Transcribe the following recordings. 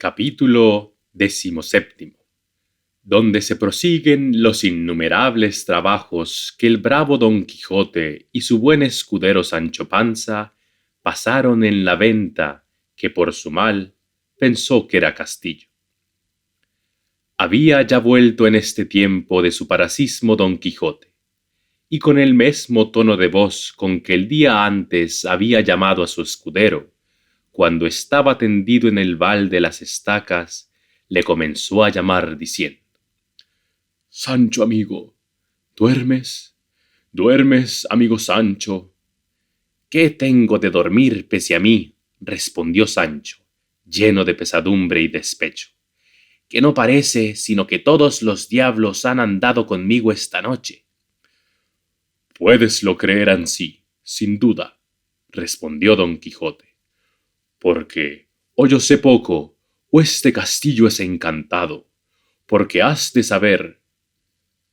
Capítulo 17, donde se prosiguen los innumerables trabajos que el bravo Don Quijote y su buen escudero Sancho Panza pasaron en la venta que por su mal pensó que era castillo. Había ya vuelto en este tiempo de su parasismo Don Quijote, y con el mesmo tono de voz con que el día antes había llamado a su escudero, cuando estaba tendido en el val de las estacas, le comenzó a llamar diciendo: «Sancho amigo, ¿duermes? ¿Duermes, amigo Sancho?» «¿Qué tengo de dormir pese a mí?», respondió Sancho, lleno de pesadumbre y despecho, «que no parece sino que todos los diablos han andado conmigo esta noche». «Puédeslo creer ansí, sin duda», respondió Don Quijote, «porque o yo sé poco, o este castillo es encantado, porque has de saber.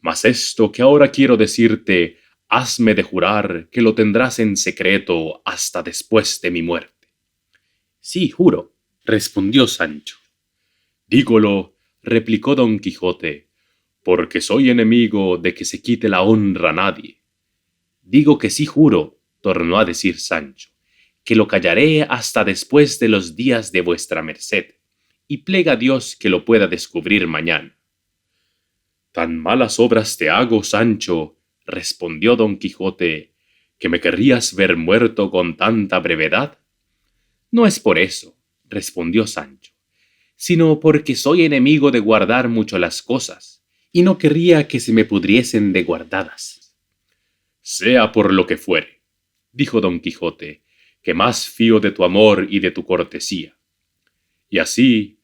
Mas esto que ahora quiero decirte, hasme de jurar que lo tendrás en secreto hasta después de mi muerte». «Sí, juro», respondió Sancho. «Dígolo», replicó Don Quijote, «porque soy enemigo de que se quite la honra a nadie». «Digo que sí juro», tornó a decir Sancho, «que lo callaré hasta después de los días de vuestra merced, y plega a Dios que lo pueda descubrir mañana». «Tan malas obras te hago, Sancho», respondió Don Quijote, «que me querrías ver muerto con tanta brevedad». «No es por eso», respondió Sancho, «sino porque soy enemigo de guardar mucho las cosas, y no querría que se me pudriesen de guardadas». «Sea por lo que fuere», dijo Don Quijote, «que más fío de tu amor y de tu cortesía. Y así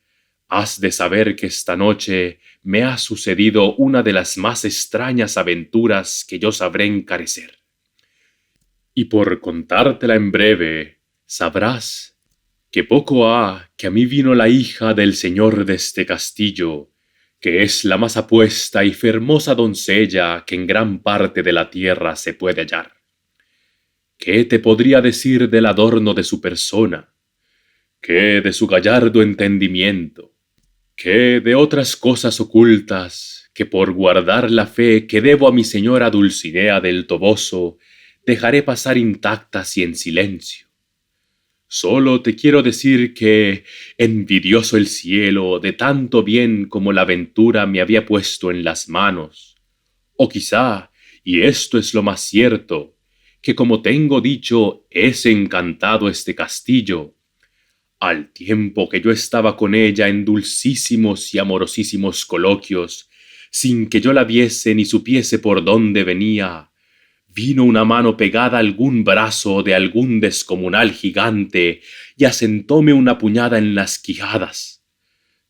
has de saber que esta noche me ha sucedido una de las más extrañas aventuras que yo sabré encarecer. Y por contártela en breve, sabrás que poco ha que a mí vino la hija del señor de este castillo, que es la más apuesta y fermosa doncella que en gran parte de la tierra se puede hallar. ¿Qué te podría decir del adorno de su persona? ¿Qué de su gallardo entendimiento? ¿Qué de otras cosas ocultas que por guardar la fe que debo a mi señora Dulcinea del Toboso dejaré pasar intactas y en silencio? Solo te quiero decir que, envidioso el cielo de tanto bien como la ventura me había puesto en las manos, o quizá, y esto es lo más cierto, que como tengo dicho es encantado este castillo, al tiempo que yo estaba con ella en dulcísimos y amorosísimos coloquios, sin que yo la viese ni supiese por dónde venía, vino una mano pegada a algún brazo de algún descomunal gigante y asentóme una puñada en las quijadas,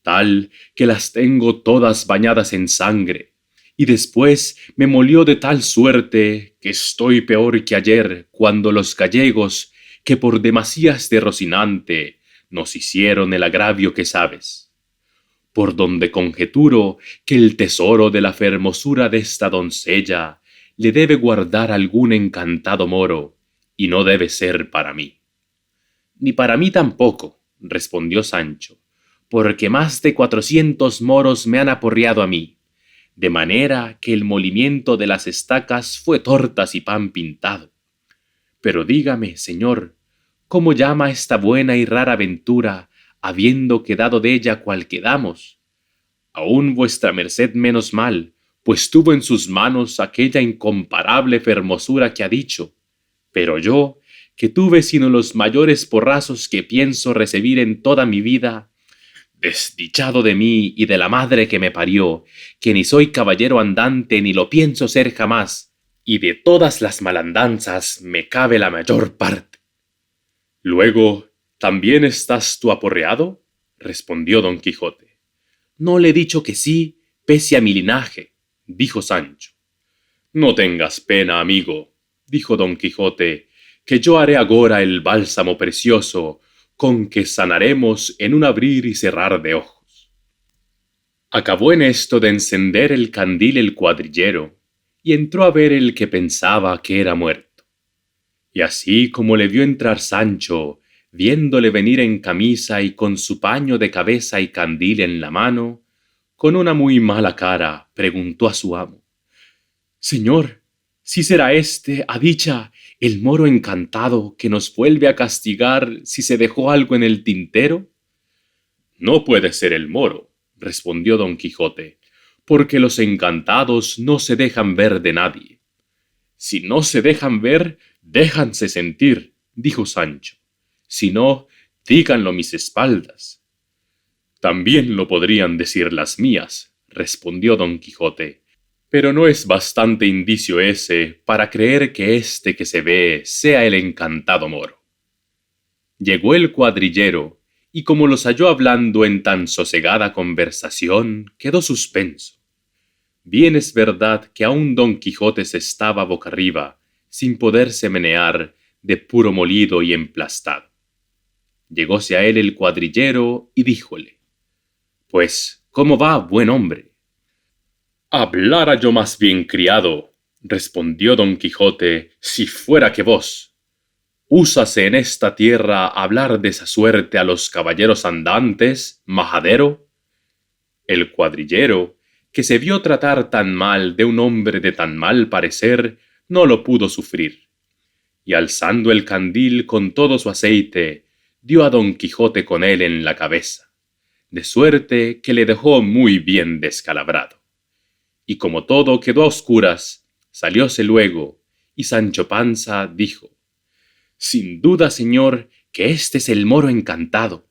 tal que las tengo todas bañadas en sangre, y después me molió de tal suerte que estoy peor que ayer, cuando los gallegos, que por demasías de Rocinante nos hicieron el agravio que sabes. Por donde conjeturo que el tesoro de la fermosura de esta doncella le debe guardar algún encantado moro, y no debe ser para mí». «Ni para mí tampoco», respondió Sancho, «porque más de 400 moros me han aporreado a mí, de manera que el molimiento de las estacas fue tortas y pan pintado. Pero dígame, señor, ¿cómo llama esta buena y rara aventura, habiendo quedado de ella cual quedamos? Aún vuestra merced menos mal, pues tuvo en sus manos aquella incomparable fermosura que ha dicho, pero yo, que tuve sino los mayores porrazos que pienso recibir en toda mi vida, desdichado de mí y de la madre que me parió, que ni soy caballero andante ni lo pienso ser jamás, y de todas las malandanzas me cabe la mayor parte». «Luego, ¿también estás tú aporreado?», respondió Don Quijote. «No le he dicho que sí, pese a mi linaje», dijo Sancho. «No tengas pena, amigo», dijo Don Quijote, «que yo haré agora el bálsamo precioso, con que sanaremos en un abrir y cerrar de ojos». Acabó en esto de encender el candil el cuadrillero, y entró a ver el que pensaba que era muerto. Y así como le vio entrar Sancho, viéndole venir en camisa y con su paño de cabeza y candil en la mano, con una muy mala cara, preguntó a su amo: «Señor, ¿sí será este, a dicha, el moro encantado que nos vuelve a castigar si se dejó algo en el tintero?» «No puede ser el moro», respondió don Quijote, «porque los encantados no se dejan ver de nadie». «Si no se dejan ver, déjanse sentir», dijo Sancho. «Si no, díganlo mis espaldas». «También lo podrían decir las mías», respondió don Quijote, «pero no es bastante indicio ese para creer que este que se ve sea el encantado moro». Llegó el cuadrillero, y como los halló hablando en tan sosegada conversación, quedó suspenso. Bien es verdad que aún don Quijote se estaba boca arriba, sin poderse menear, de puro molido y emplastado. Llegóse a él el cuadrillero y díjole: «Pues, ¿cómo va, buen hombre?» «Hablara yo más bien, criado», respondió don Quijote, «si fuera que vos. Úsase en esta tierra hablar de esa suerte a los caballeros andantes, majadero». El cuadrillero, que se vio tratar tan mal de un hombre de tan mal parecer, no lo pudo sufrir, y alzando el candil con todo su aceite, dio a don Quijote con él en la cabeza, de suerte que le dejó muy bien descalabrado. Y como todo quedó a oscuras, salióse luego, y Sancho Panza dijo: «Sin duda, señor, que este es el moro encantado,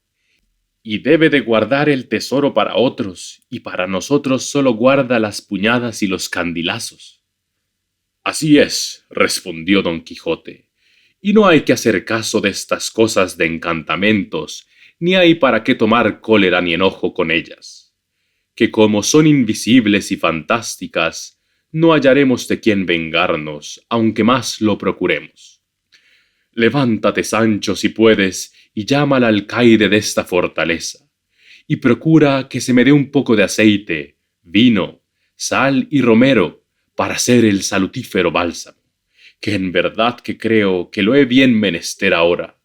y debe de guardar el tesoro para otros, y para nosotros solo guarda las puñadas y los candilazos». «Así es», respondió don Quijote, «y no hay que hacer caso de estas cosas de encantamentos, ni hay para qué tomar cólera ni enojo con ellas, que como son invisibles y fantásticas, no hallaremos de quién vengarnos, aunque más lo procuremos. Levántate, Sancho, si puedes, y llama al alcaide de esta fortaleza, y procura que se me dé un poco de aceite, vino, sal y romero, para hacer el salutífero bálsamo, que en verdad que creo que lo he bien menester ahora,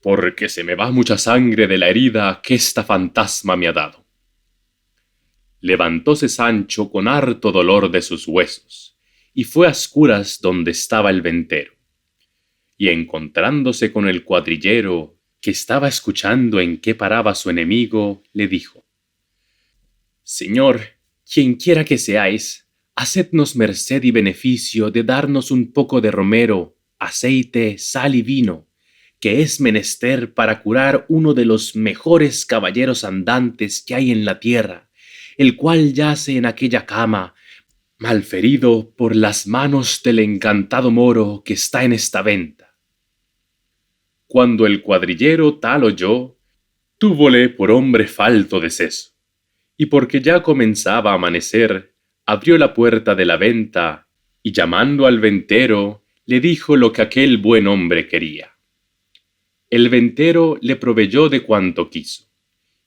porque se me va mucha sangre de la herida que esta fantasma me ha dado». Levantóse Sancho con harto dolor de sus huesos, y fue a oscuras donde estaba el ventero, y encontrándose con el cuadrillero, que estaba escuchando en qué paraba su enemigo, le dijo: «Señor, quienquiera que seáis, hacednos merced y beneficio de darnos un poco de romero, aceite, sal y vino, que es menester para curar uno de los mejores caballeros andantes que hay en la tierra, el cual yace en aquella cama, malferido por las manos del encantado moro que está en esta venta». Cuando el cuadrillero tal oyó, túvole por hombre falto de seso, y porque ya comenzaba a amanecer, abrió la puerta de la venta, y llamando al ventero, le dijo lo que aquel buen hombre quería. El ventero le proveyó de cuanto quiso,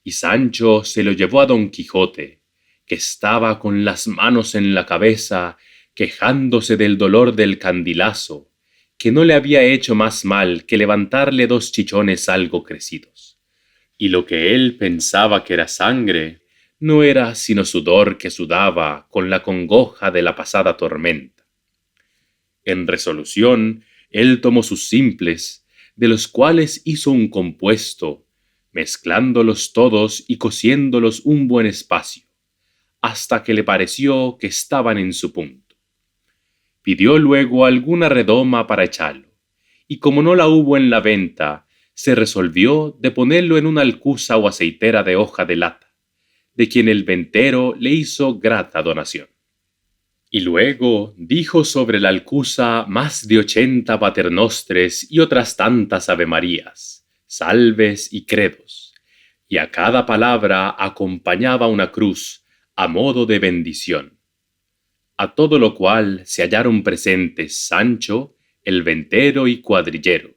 y Sancho se lo llevó a don Quijote, que estaba con las manos en la cabeza, quejándose del dolor del candilazo, que no le había hecho más mal que levantarle 2 chichones algo crecidos, y lo que él pensaba que era sangre, no era sino sudor que sudaba con la congoja de la pasada tormenta. En resolución, él tomó sus simples, de los cuales hizo un compuesto, mezclándolos todos y cociéndolos un buen espacio, hasta que le pareció que estaban en su punto. Pidió luego alguna redoma para echarlo, y como no la hubo en la venta, se resolvió de ponerlo en una alcuza o aceitera de hoja de lata, de quien el ventero le hizo grata donación. Y luego dijo sobre la alcuza más de 80 paternostres y otras tantas avemarías, salves y credos, y a cada palabra acompañaba una cruz a modo de bendición. A todo lo cual se hallaron presentes Sancho, el ventero y cuadrillero,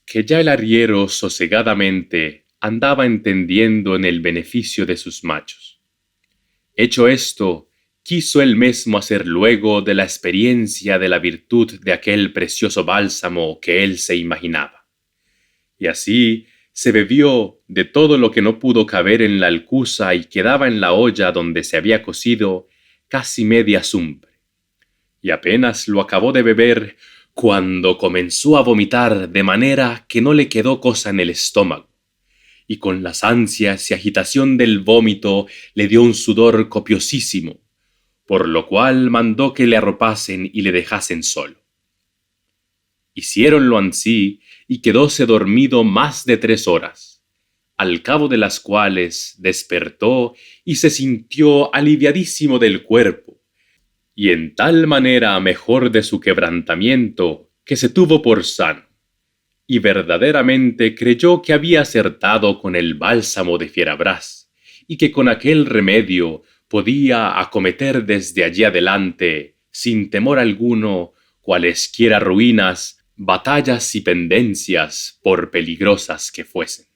que ya el arriero sosegadamente andaba entendiendo en el beneficio de sus machos. Hecho esto, quiso él mesmo hacer luego de la experiencia de la virtud de aquel precioso bálsamo que él se imaginaba, Y así se bebió de todo lo que no pudo caber en la alcuza y quedaba en la olla donde se había cocido casi media azumbre. Y apenas lo acabó de beber cuando comenzó a vomitar de manera que no le quedó cosa en el estómago. Y con las ansias y agitación del vómito le dio un sudor copiosísimo, por lo cual mandó que le arropasen y le dejasen solo. Hiciéronlo ansí y quedóse dormido más de 3 horas, al cabo de las cuales despertó y se sintió aliviadísimo del cuerpo, y en tal manera mejor de su quebrantamiento que se tuvo por sano, y verdaderamente creyó que había acertado con el bálsamo de Fierabrás, y que con aquel remedio podía acometer desde allí adelante, sin temor alguno, cualesquiera ruinas, batallas y pendencias, por peligrosas que fuesen.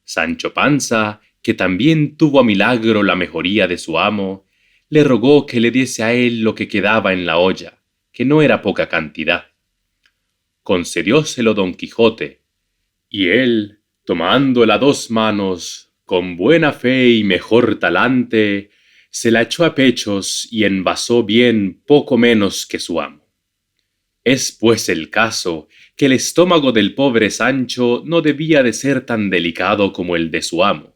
Sancho Panza, que también tuvo a milagro la mejoría de su amo, le rogó que le diese a él lo que quedaba en la olla, que no era poca cantidad. Concedióselo Don Quijote, y él, tomándola a 2 manos, con buena fe y mejor talante, se la echó a pechos y envasó bien poco menos que su amo. Es pues el caso que el estómago del pobre Sancho no debía de ser tan delicado como el de su amo.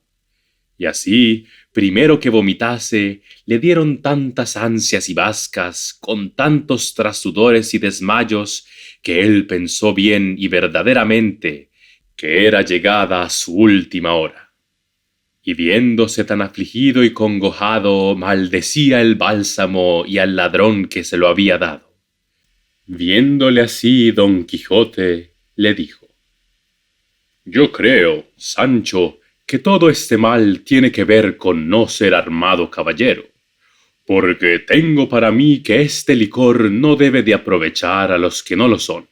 Y así, primero que vomitase, le dieron tantas ansias y bascas, con tantos trasudores y desmayos, que él pensó bien y verdaderamente que era llegada su última hora. Y viéndose tan afligido y congojado, maldecía el bálsamo y al ladrón que se lo había dado. Viéndole así, Don Quijote le dijo: Yo creo, Sancho, que todo este mal tiene que ver con no ser armado caballero, porque tengo para mí que este licor no debe de aprovechar a los que no lo son.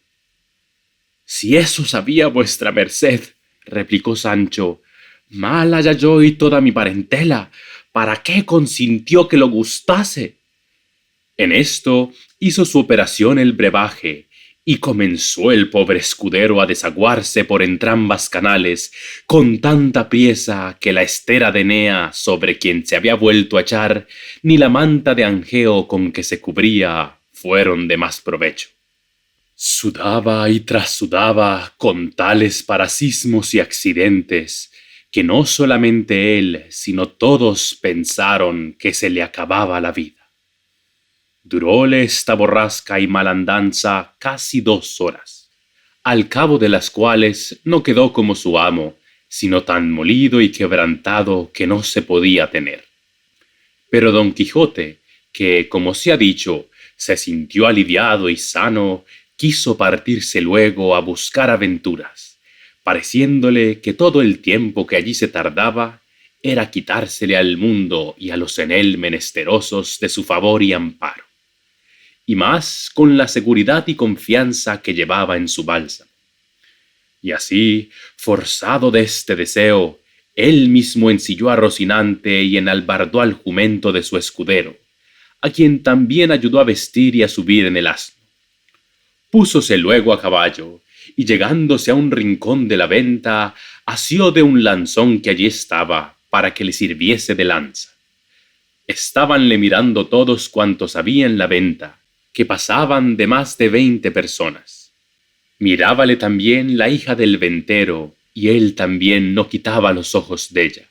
Si eso sabía vuestra merced, replicó Sancho, mal haya yo y toda mi parentela, ¿para qué consintió que lo gustase? En esto hizo su operación el brebaje, y comenzó el pobre escudero a desaguarse por entrambas canales con tanta priesa que la estera de Enea sobre quien se había vuelto a echar, ni la manta de Angeo con que se cubría, fueron de más provecho. Sudaba y trasudaba con tales parasismos y accidentes que no solamente él, sino todos pensaron que se le acababa la vida. Duróle esta borrasca y malandanza casi 2 horas, al cabo de las cuales no quedó como su amo, sino tan molido y quebrantado que no se podía tener. Pero Don Quijote, que, como se ha dicho, se sintió aliviado y sano, quiso partirse luego a buscar aventuras, pareciéndole que todo el tiempo que allí se tardaba era quitársele al mundo y a los en él menesterosos de su favor y amparo, y más con la seguridad y confianza que llevaba en su bálsamo. Y así, forzado de este deseo, él mismo ensilló a Rocinante y enalbardó al jumento de su escudero, a quien también ayudó a vestir y a subir en el asno. Púsose luego a caballo, y llegándose a un rincón de la venta, asió de un lanzón que allí estaba, para que le sirviese de lanza. Estábanle mirando todos cuantos había en la venta, que pasaban de más de 20 personas. Mirábale también la hija del ventero, y él también no quitaba los ojos de ella,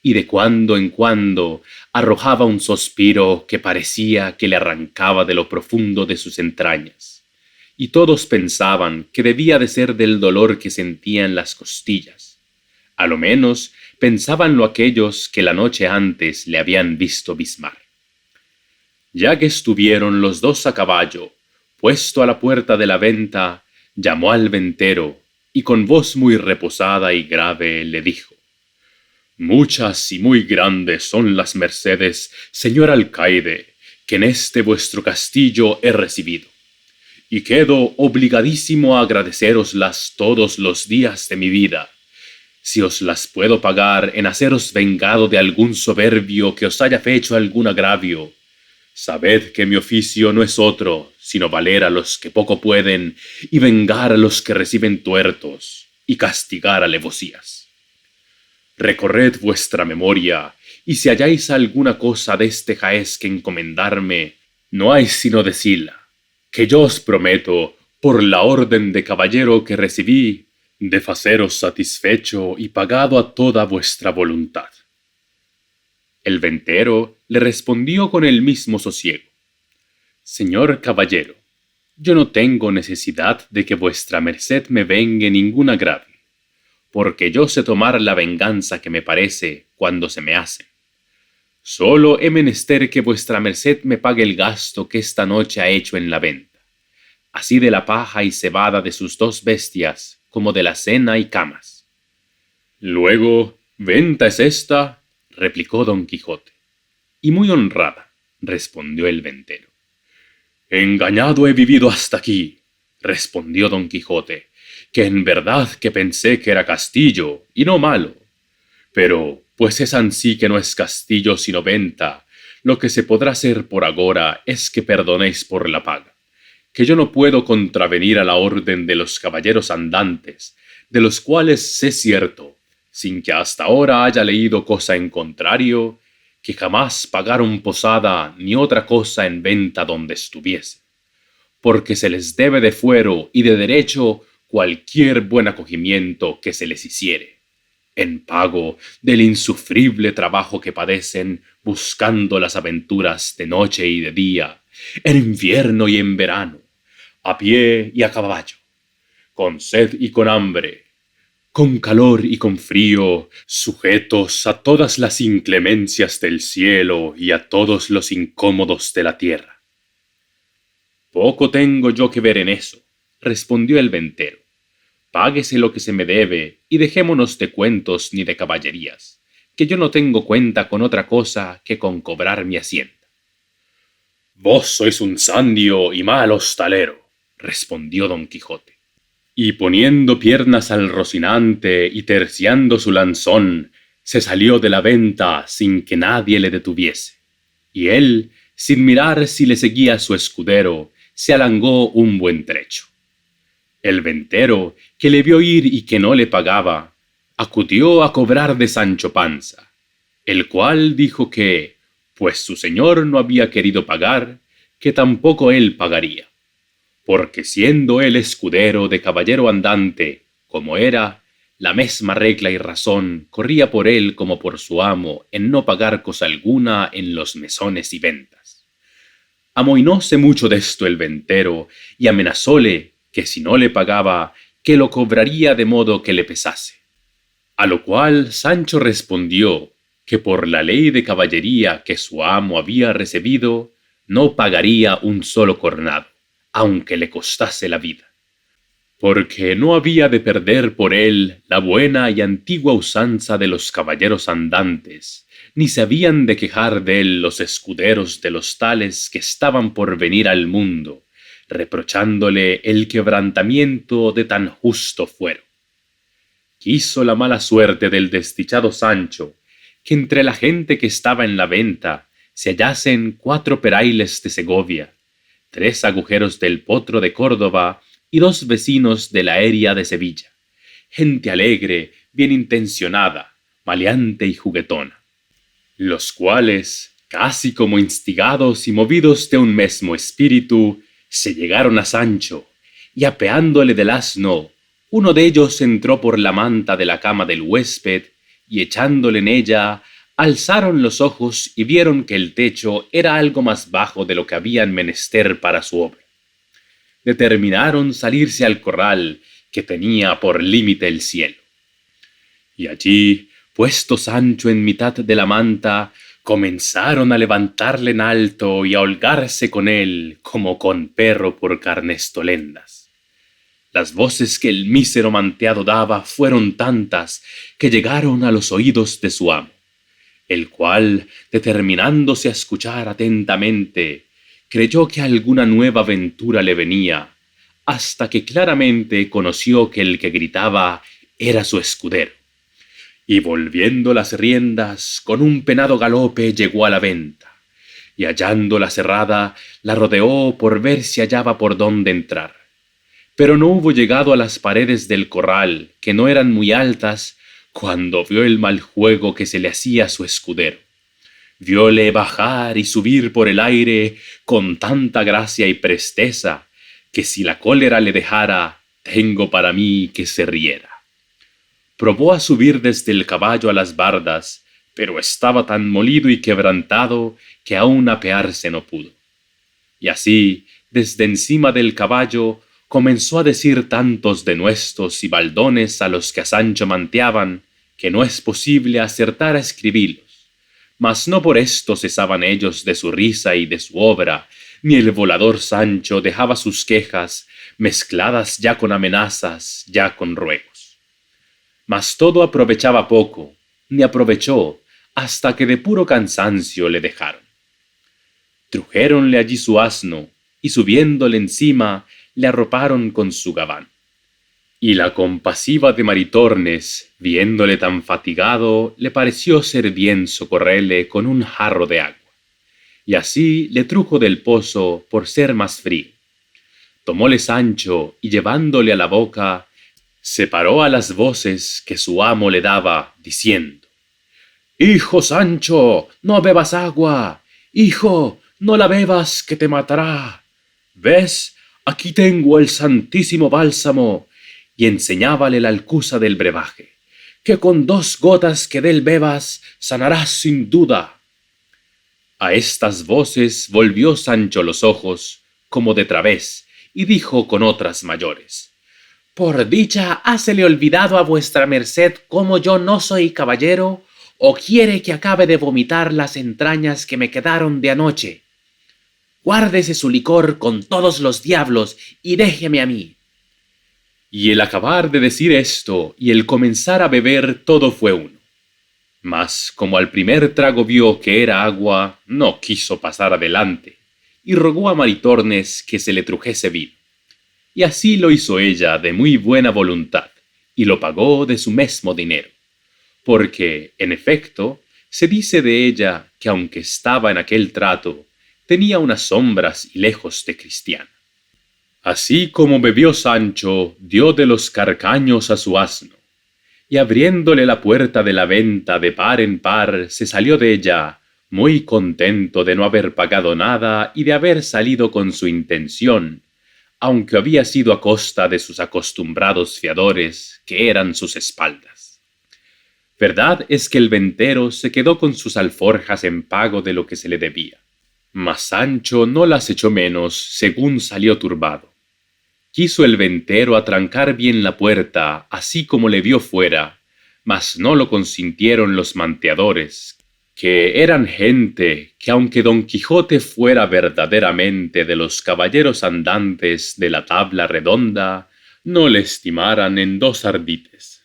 y de cuando en cuando arrojaba un suspiro que parecía que le arrancaba de lo profundo de sus entrañas, y todos pensaban que debía de ser del dolor que sentía en las costillas. A lo menos pensábanlo aquellos que la noche antes le habían visto bizmar. Ya que estuvieron los dos a caballo, puesto a la puerta de la venta, llamó al ventero, y con voz muy reposada y grave le dijo: Muchas y muy grandes son las mercedes, señor alcaide, que en este vuestro castillo he recibido, y quedo obligadísimo a agradeceroslas todos los días de mi vida, si os las puedo pagar en haceros vengado de algún soberbio que os haya fecho algún agravio. Sabed que mi oficio no es otro, sino valer a los que poco pueden y vengar a los que reciben tuertos, y castigar alevosías. Recorred vuestra memoria, y si halláis alguna cosa de este jaez que encomendarme, no hay sino decirla, que yo os prometo, por la orden de caballero que recibí, de faceros satisfecho y pagado a toda vuestra voluntad. El ventero le respondió con el mismo sosiego: Señor caballero, yo no tengo necesidad de que vuestra merced me vengue ningún agravio, porque yo sé tomar la venganza que me parece cuando se me hace. Solo he menester que vuestra merced me pague el gasto que esta noche ha hecho en la venta, así de la paja y cebada de sus 2 bestias, como de la cena y camas. Luego, ¿venta es esta?, replicó Don Quijote. Y muy honrada, respondió el ventero. Engañado he vivido hasta aquí, respondió Don Quijote, que en verdad que pensé que era castillo, y no malo. Pero, pues es ansí que no es castillo sino venta, lo que se podrá hacer por agora es que perdonéis por la paga, que yo no puedo contravenir a la orden de los caballeros andantes, de los cuales sé cierto, sin que hasta ahora haya leído cosa en contrario, que jamás pagaron posada ni otra cosa en venta donde estuviese, porque se les debe de fuero y de derecho cualquier buen acogimiento que se les hiciere, en pago del insufrible trabajo que padecen buscando las aventuras de noche y de día, en invierno y en verano, a pie y a caballo, con sed y con hambre, con calor y con frío, sujetos a todas las inclemencias del cielo y a todos los incómodos de la tierra. Poco tengo yo que ver en eso, respondió el ventero. Páguese lo que se me debe y dejémonos de cuentos ni de caballerías, que yo no tengo cuenta con otra cosa que con cobrar mi hacienda. Vos sois un sandio y mal hostalero, respondió Don Quijote. Y poniendo piernas al rocinante y terciando su lanzón, se salió de la venta sin que nadie le detuviese. Y él, sin mirar si le seguía su escudero, se alangó un buen trecho. El ventero, que le vio ir y que no le pagaba, acudió a cobrar de Sancho Panza, el cual dijo que, pues su señor no había querido pagar, que tampoco él pagaría, porque siendo él escudero de caballero andante, como era, la mesma regla y razón corría por él como por su amo en no pagar cosa alguna en los mesones y ventas. Amoinóse mucho desto el ventero y amenazóle que si no le pagaba, que lo cobraría de modo que le pesase. A lo cual Sancho respondió que por la ley de caballería que su amo había recibido, no pagaría un solo cornado, aunque le costase la vida, porque no había de perder por él la buena y antigua usanza de los caballeros andantes, ni se habían de quejar de él los escuderos de los tales que estaban por venir al mundo, reprochándole el quebrantamiento de tan justo fuero. Quiso la mala suerte del desdichado Sancho que entre la gente que estaba en la venta se hallasen 4 perailes de Segovia, 3 agujeros del Potro de Córdoba y 2 vecinos de la Eria de Sevilla, gente alegre, bien intencionada, maleante y juguetona, los cuales, casi como instigados y movidos de un mesmo espíritu, se llegaron a Sancho, y apeándole del asno, uno de ellos entró por la manta de la cama del huésped, y echándole en ella, alzaron los ojos y vieron que el techo era algo más bajo de lo que habían menester para su obra. Determinaron salirse al corral, que tenía por límite el cielo. Y allí, puesto Sancho en mitad de la manta, comenzaron a levantarle en alto y a holgarse con él como con perro por carnestolendas. Las voces que el mísero manteado daba fueron tantas que llegaron a los oídos de su amo, el cual, determinándose a escuchar atentamente, creyó que alguna nueva aventura le venía, hasta que claramente conoció que el que gritaba era su escudero. Y volviendo las riendas, con un penado galope llegó a la venta, y hallándola cerrada, la rodeó por ver si hallaba por dónde entrar. pero no hubo llegado a las paredes del corral, que no eran muy altas, cuando vio el mal juego que se le hacía a su escudero. Vióle bajar y subir por el aire con tanta gracia y presteza, que si la cólera le dejara, tengo para mí que se riera. Probó a subir desde el caballo a las bardas, pero estaba tan molido y quebrantado que aún apearse no pudo. Y así, desde encima del caballo, comenzó a decir tantos denuestos y baldones a los que a Sancho manteaban, que no es posible acertar a escribirlos. Mas no por esto cesaban ellos de su risa y de su obra, ni el volador Sancho dejaba sus quejas, mezcladas ya con amenazas, ya con ruegos. Mas todo aprovechaba poco, ni aprovechó, hasta que de puro cansancio le dejaron. Trujéronle allí su asno, y subiéndole encima, le arroparon con su gabán. Y la compasiva de Maritornes, viéndole tan fatigado, le pareció ser bien socorrerle con un jarro de agua. Y así le trujo del pozo por ser más frío. Tomóle Sancho y llevándole a la boca, separó a las voces que su amo le daba, diciendo: «Hijo Sancho, no bebas agua. Hijo, no la bebas, que te matará. ¿Ves? Aquí tengo el santísimo bálsamo». Y enseñábale la alcusa del brebaje, que con 2 gotas que dél bebas, sanarás sin duda. A estas voces volvió Sancho los ojos, como de través, y dijo con otras mayores: «Por dicha, hásele olvidado a vuestra merced cómo yo no soy caballero, o quiere que acabe de vomitar las entrañas que me quedaron de anoche. Guárdese su licor con todos los diablos, y déjeme a mí». Y el acabar de decir esto y el comenzar a beber todo fue uno. Mas como al primer trago vio que era agua, no quiso pasar adelante, y rogó a Maritornes que se le trujese vino. Y así lo hizo ella de muy buena voluntad, y lo pagó de su mesmo dinero, porque, en efecto, se dice de ella que aunque estaba en aquel trato, tenía unas sombras y lejos de cristiana. Así como bebió Sancho, dio de los carcaños a su asno, y abriéndole la puerta de la venta de par en par, se salió de ella, muy contento de no haber pagado nada y de haber salido con su intención, aunque había sido a costa de sus acostumbrados fiadores, que eran sus espaldas. Verdad es que el ventero se quedó con sus alforjas en pago de lo que se le debía, mas Sancho no las echó menos según salió turbado. Quiso el ventero atrancar bien la puerta, así como le vio fuera, mas no lo consintieron los manteadores, que eran gente que aunque Don Quijote fuera verdaderamente de los caballeros andantes de la tabla redonda, no le estimaran en 2 ardites.